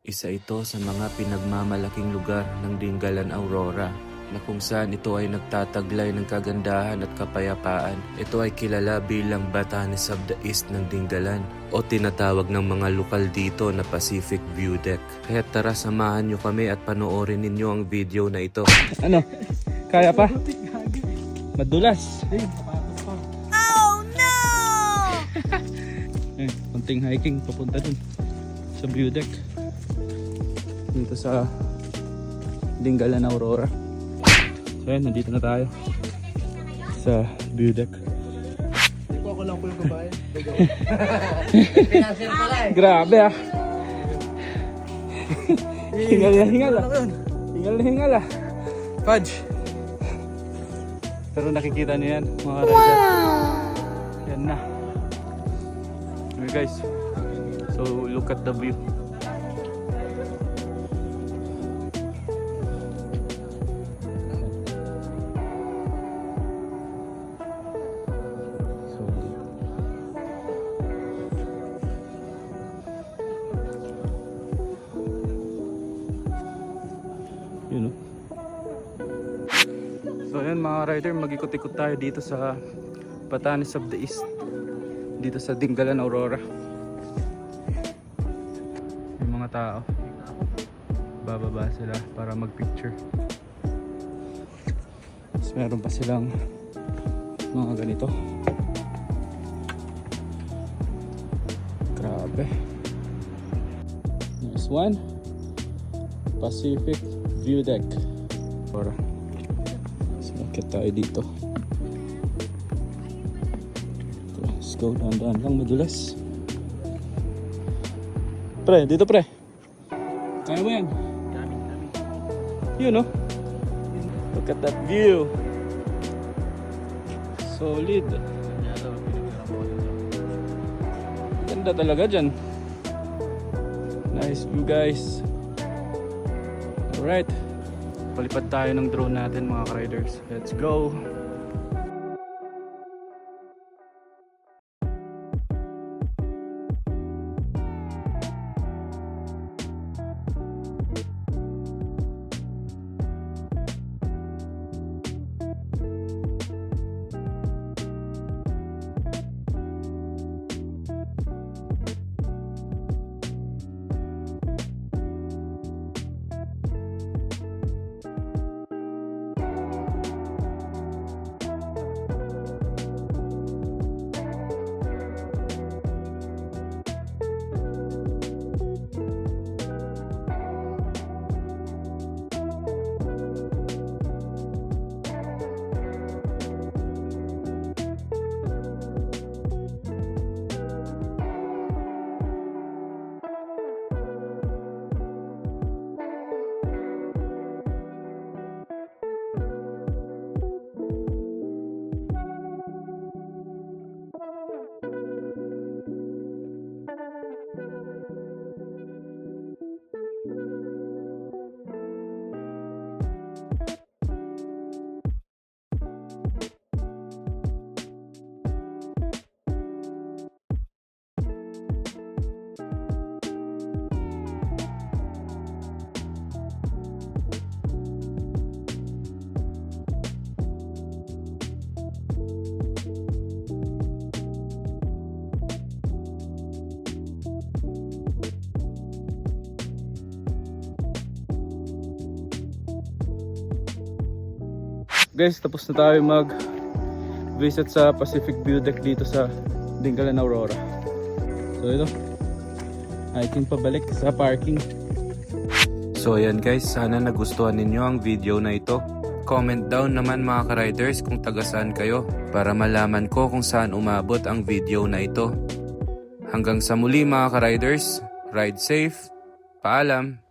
Isa ito sa mga pinagmamalaking lugar ng Dingalan Aurora na kung saan ito ay nagtataglay ng kagandahan at kapayapaan. Ito ay kilala bilang Batanes of the East ng Dingalan o tinatawag ng mga lokal dito na Pacific View Deck. Kaya tara, samahan nyo kami at panoorin ninyo ang video na ito. Ano? Kaya pa? Madulas. Oh no! Kunting hiking papunta dun sa view deck. Dito sa Dingalan Aurora. So yan, nandito na tayo sa view deck. Ako lang po yung babae. Grabe ah. Hingal na hingal ah. Hingal na hingal ah. Fudge. Pero nakikita niyo yan mga rider. Yan na. Okay guys. So look at the view. Yun know? So ayan mga rider, mag-ikot-ikot tayo dito sa Batanes of the East, dito sa Dingalan Aurora. Yung mga tao bababa sila para mag-picture. Tapos meron pa silang mga ganito. Grabe. There's one Pacific View Deck. Or sakit tayo dito. Let's go, dahan-dahan lang, madulas. Pre, dito pre. Kaya mo yan? Yun no? Look at that view. Solid. Ganda talaga dyan. Nice view guys. Alright, palipad tayo ng drone natin mga riders. Let's go! Guys, tapos na tayo mag-visit sa Pacific View Deck dito sa Dingalan Aurora. So ito, hiking pabalik sa parking. So ayan guys, sana nagustuhan ninyo ang video na ito. Comment down naman mga ka-riders kung taga saan kayo para malaman ko kung saan umabot ang video na ito. Hanggang sa muli mga ka-riders, ride safe, paalam!